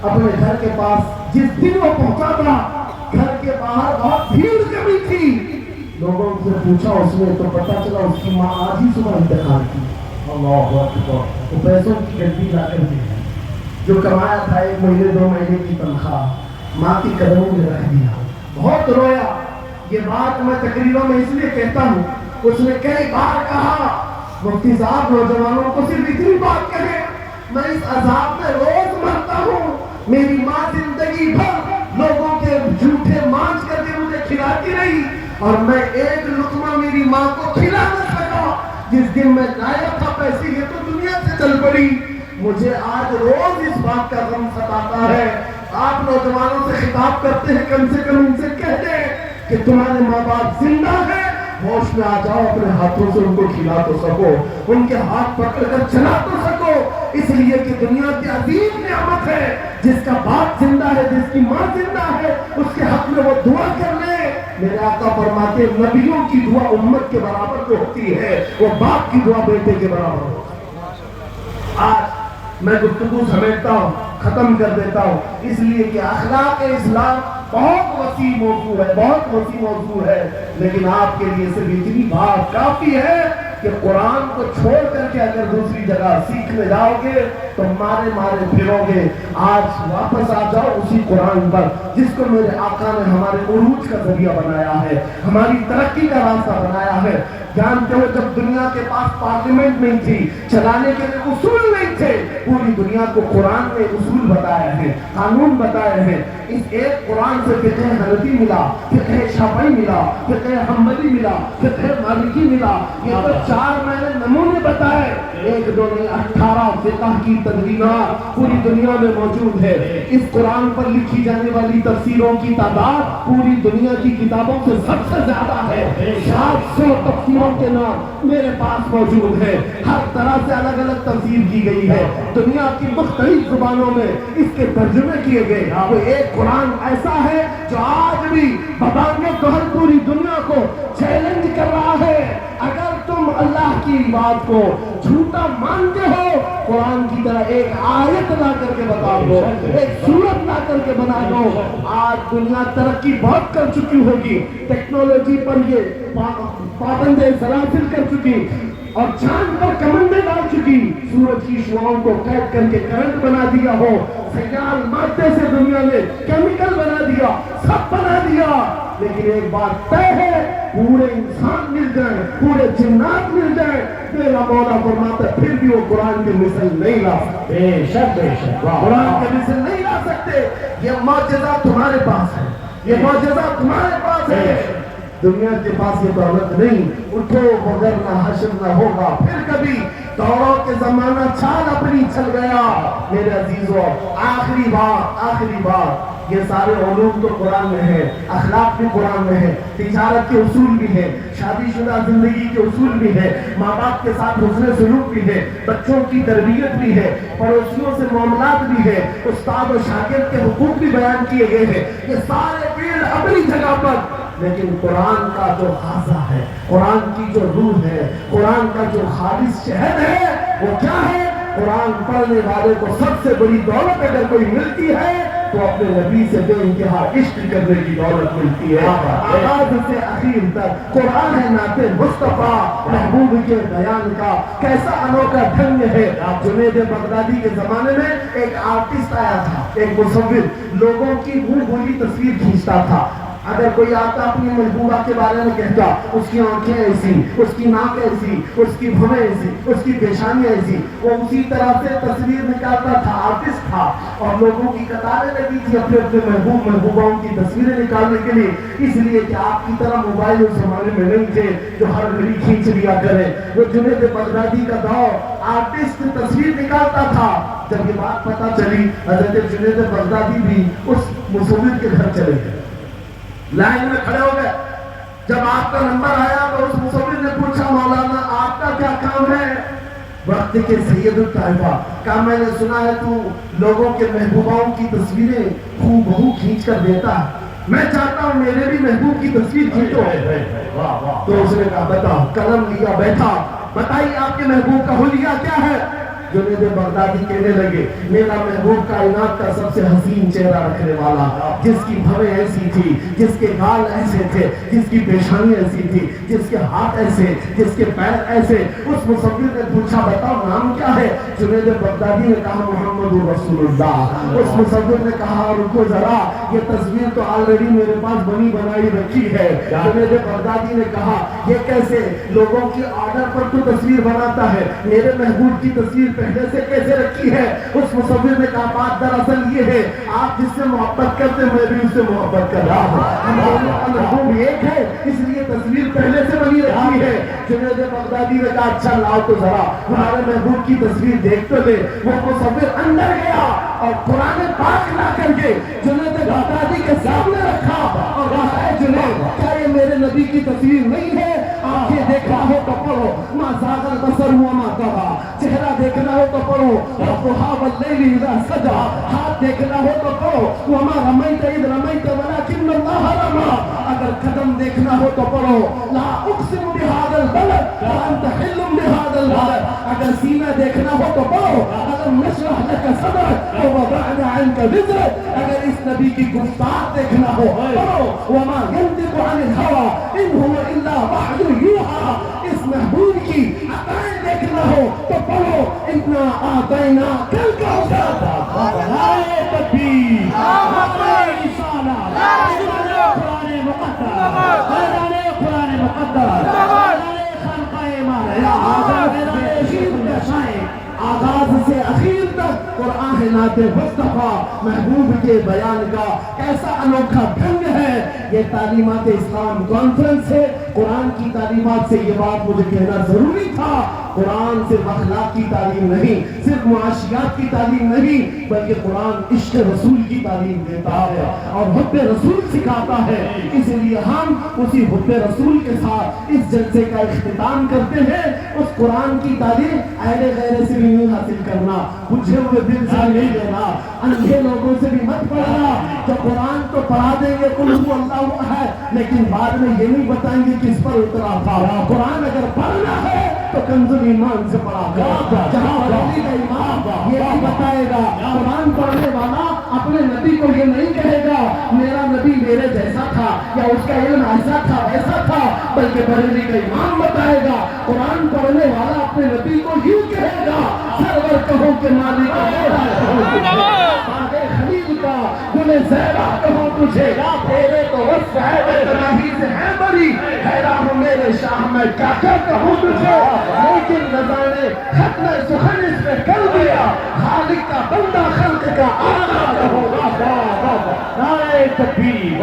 اپنے گھر کے پاس جس دن وہ پہنچا تھا، گھر کے باہر بہت بھیڑ جمی تھی. لوگوں سے پوچھا اس نے تو پتا چلا اس کی ماں آج ہی صبح انتقال کی. اللہ اکبر. وہ پیسوں کی گڈی لا کر دی، جو کمایا تھا 1 مہینے 2 مہینے کی تنخواہ، ماں کی قدموں میں رکھ دیا. بہت رویا. یہ بات میں تقریروں میں اس لیے کہتا ہوں، اس نے کئی بار کہا مفتی صاحب نوجوانوں کو صرف اتنی بات کہے، میں اس عذاب میں روز مرتا ہوں. میری ماں زندگی بھر لوگوں کے جھوٹے مانچ کر کے مجھے کھلاتی رہی اور میں ایک لقمہ میری ماں کو کھلا نہ سکا. جس دن میں لایا تھا پیسے یہ تو دنیا سے چل پڑی. مجھے آج روز اس بات کا غم ستاتا ہے. آپ نوجوانوں سے خطاب کرتے ہیں، کم سے کم ان سے کہہ دیں کہ تمہارے ماں باپ زندہ ہیں، ہوش میں آ جاؤ، اپنے ہاتھوں سے ان کو کھلا تو سکو، ان کے ہاتھ پکڑ کر چلا تو سکو. اس لیے کہ دنیا کی عظیم نعمت ہے. جس کا باپ زندہ ہے، جس کی ماں زندہ ہے، اس کے حق میں وہ دعا کر لے. میرے آقا فرماتے ہیں نبیوں کی دعا امت کے برابر جو ہوتی ہے، وہ باپ کی دعا بیٹے کے برابر ہوتی ہے. آج میں گفتگو سمیٹتا ہوں، ختم کر دیتا ہوں، اس لیے کہ اخلاق اسلام بہت وسیع موضوع ہے، بہت وسیع موضوع ہے. لیکن آپ کے لیے صرف اتنی بات کافی ہے کہ قرآن کو چھوڑ کر کے اگر دوسری جگہ سیکھنے جاؤ گے تو مارے مارے پھرو گے. آج واپس آ جاؤ اسی قرآن پر جس کو میرے آقا نے ہمارے عروج کا ذریعہ بنایا ہے، ہماری ترقی کا راستہ بنایا ہے. جانتے ہو جب دنیا کے پاس پارلیمنٹ نہیں تھی، چلانے کے لیے اصول نہیں تھے، پوری دنیا کو قرآن نے اصول بتائے ہیں، قانون بتائے ہیں. اس ایک قرآن سے فقہ حنفی ملا، فقہ شافعی ملا، فقہ حنبلی ملا، فقہ مالکی ملا. یہ تو 4 میں نے نمونے بتائے، 1 2 نہیں 18 فقہ کی تدوینات پوری دنیا میں موجود ہے. اس قرآن پر لکھی جانے والی تفسیروں کی تعداد پوری دنیا کی کتابوں سے سب سے زیادہ ہے. 700 تفسیروں کے نام میرے پاس موجود ہے. ہر طرح سے الگ الگ تفسیر کی گئی ہے، دنیا کی مختلف زبانوں میں اس کے ترجمے کیے گئے. وہ ایک قرآن ایسا ہے جو آج بھی بابانیہ گوہر پوری دنیا کو چیلنج کر رہا ہے. اگر تم اللہ کی بات کو جھوٹا مانتے ہو، قرآن کی طرح ایک آیت لا کر کے بتا دو، ایک سورت لا کر کے بنا دو. آج دنیا ترقی بہت کر چکی ہوگی، ٹیکنالوجی پر یہ پابند سلاسل کر چکی اور چاند پر کمندیں ڈال چکی، سورج کی شعاؤں کو قید کر کے کرنٹ بنا دیا ہو، سیال مادے سے دنیا میں کیمیکل بنا دیا، سب بنا دیا. لیکن ایک بات طے ہے، پورے انسان مل جائیں، پورے جنات مل جائیں، میرا مولا فرماتا ہے پھر بھی وہ قرآن کے مثل نہیں لا سکتے. بے شک بے شک قرآن کے مثل نہیں لا سکتے. یہ معجزہ تمہارے پاس ہے، یہ معجزہ تمہارے پاس ہے، دنیا کے پاس یہ دولت نہیں. اٹھو مگر نہ حشر نہ ہوگا پھر کبھی، دوروں کے زمانہ چھال اپنی چل گیا. میرے عزیزوں آخری بات یہ سارے علوم تو قرآن میں ہے، اخلاق بھی قرآن میں ہے، تجارت کے اصول بھی ہے، شادی شدہ زندگی کے اصول بھی ہے، ماں باپ کے ساتھ حسن سلوک بھی ہے، بچوں کی تربیت بھی ہے، پڑوسیوں سے معاملات بھی ہے، استاد و شاگرد کے حقوق بھی بیان کیے گئے ہیں. یہ سارے فیلڈ اپنی جگہ پر، لیکن قرآن کا جو خاصہ ہے، قرآن کی جو روح ہے، قرآن کا جو خالص شہد ہے وہ کیا ہے؟ قرآن پڑھنے والے کو سب سے بڑی دولت اگر کوئی ملتی ہے تو اپنے نبی سے بے انتہا عشق کرنے کی دولت ملتی ہے. آغاز سے اخیر تک قرآن ہے نعت مصطفیٰ محبوب کے بیان کا. کیسا انوکھا ڈھنگ ہے. جنید بغدادی کے زمانے میں ایک آرٹسٹ آیا تھا، ایک مصور، لوگوں کی منہ بولی تصویر کھینچتا تھا. اگر کوئی آتا اپنی محبوبہ کے بارے میں کہتا اس کی آنکھیں ایسی، اس کی ناک ایسی، اس کی بھویں ایسی، اس کی پیشانی ایسی، وہ اسی طرح سے تصویر نکالتا تھا. آرٹسٹ تھا اور لوگوں کی قطاریں لگی تھی اپنے اپنے محبوباؤں کی تصویریں نکالنے کے لیے. اس لیے کہ آپ کی طرح موبائل اس زمانے میں نہیں تھے جو ہر گھڑی کھینچ لیا کرے. وہ جنید بغدادی کا دور، آرٹسٹ تصویر نکالتا تھا. جب یہ بات پتہ چلی حضرت جنید بغدادی بھی اس مصور کے گھر چلے گئے، لائن میں کھڑے ہو گئے. جب آپ کا نمبر آیا تو اس مصور نے پوچھا مولانا آپ کا کیا کام ہے؟ وقت کے سید الطائفہ کہا میں نے سنا ہے تو لوگوں کے محبوباؤں کی تصویریں خوب بہو کھینچ کر دیتا ہے، میں چاہتا ہوں میرے بھی محبوب کی تصویر کھینچو. تو اس نے کہا بتاؤ. قلم لیا بیٹھا، بتائیے آپ کے محبوب کا حلیہ کیا ہے؟ جنید بغدادی کہنے لگے میرا محبوب کائنات کا سب سے حسین چہرہ رکھنے والا، جس کی بھویں ایسی تھی، جس کے گال ایسے تھے، جس کی پیشانی ایسی تھی، جس کے ہاتھ ایسے، جس کے پیر ایسے، اس مصور نے پوچھا بتاؤ نام کیا ہے؟ جنید بغدادی نے کہا محمد رسول اللہ۔ اس مصور نے کہا رکو ذرا، یہ تصویر تو آلریڈی میرے پاس بنی بنائی رکھی ہے۔ جنید بغدادی نے کہا یہ کیسے؟ لوگوں کی آرڈر پر تو تصویر بناتا ہے، میرے محبوب کی تصویر پہلے سے کیسے رکھی ہے؟ اس مصور نے کہا بات دراصل یہ ہے، آپ جس سے محبت کرتے میں بھی اس سے محبت کر رہا ہوں، ہم دونوں کا محبوب ایک ہے، اس لیے تصویر پہلے سے بنی رکھی ہے۔ جنید بغدادی نے کہا اچھا لاؤ تو ذرا ہمارے محبوب کی تصویر دیکھ تو لے۔ وہ مصور اندر گیا اور قرآن پاک لا کر کے جنید بغدادی کے سامنے رکھا اور کہا اے جنید کیا یہ میرے نبی کی تصویر نہیں ہے؟ آنکھیں دیکھنا ہو تو پڑھو، ما زاغ البصر وما طغى، چہرہ دیکھنا ہو تو پڑھو، والضحى والليل اذا سجى، ہاتھ دیکھنا ہو تو پڑھو، وما رميت اذ رميت ولكن الله رمى، اگر قدم دیکھنا ہو تو پڑھو، لا اقسم بهذا البلد وانت حل بهذا البلد، اگر سینہ دیکھنا ہو تو پڑھو، اگر نشرح لك صدرك ووضعنا عنك وزرك، اگر اس نبی کی گفتار دیکھنا ہو پڑھو، وما ينطق عن الهوى ان هو الا وحی یوحى، اس محبوب کی عطائیں دیکھنا ہو تو پڑھو انا اعطینا کل کا نعرہ تکبیر، نعرہ رسالہ، قرآن مقدس، قرآن مقدس، خلق آغاز سے اخیر تک قرآن نعت مصطفیٰ محبوب کے بیان کا کیسا انوکھا ڈھنگ ہے۔ یہ تعلیمات اسلام کانفرنس ہے، قرآن کی تعلیمات سے یہ بات مجھے کہنا ضروری تھا۔ قرآن صرف اخلاق کی تعلیم نہیں، صرف معاشیات کی تعلیم نہیں، بلکہ قرآن عشق رسول کی تعلیم دیتا ہے اور حب رسول سکھاتا ہے۔ اس لیے ہم اسی حب رسول کے ساتھ اس جلسے کا اختتام کرتے ہیں۔ اس قرآن کی تعلیم اہل غیر سے بھی نہیں حاصل کرنا، بجھے ہوئے دل سے نہیں لینا، اندھے لوگوں سے بھی مت پڑھنا جو قرآن تو پڑھا دیں گے قل هو اللہ احد، لیکن بعد میں یہ نہیں بتائیں گے کس پر اترا تھا۔ قرآن اگر پڑھنا ہے تو کنز ایمان سے پڑھا کرو، جہاں بریلی کا امام یہ نہیں بتائے گا، قرآن پڑھنے والا اپنے نبی کو یہ نہیں کہے گا میرا نبی میرے جیسا تھا یا اس کا علم ایسا تھا ویسا تھا، بلکہ بریلی کا امام بتائے گا۔ قرآن پڑھنے والا اپنے نبی کو یوں کہے گا سرور کہو کہ مالک خلیل کا گل زیبا کہو تجھے، تیرے تو وصف ہے اتناہی سے ہے بری، حیران ہوں میرے شاہ میں کیا کیا کہوں تجھے، لیکن نظانے ختم سخن اس میں کر دیا، خالق کا بندہ خلق کا آقا کہو۔ نعرہ تکبیر۔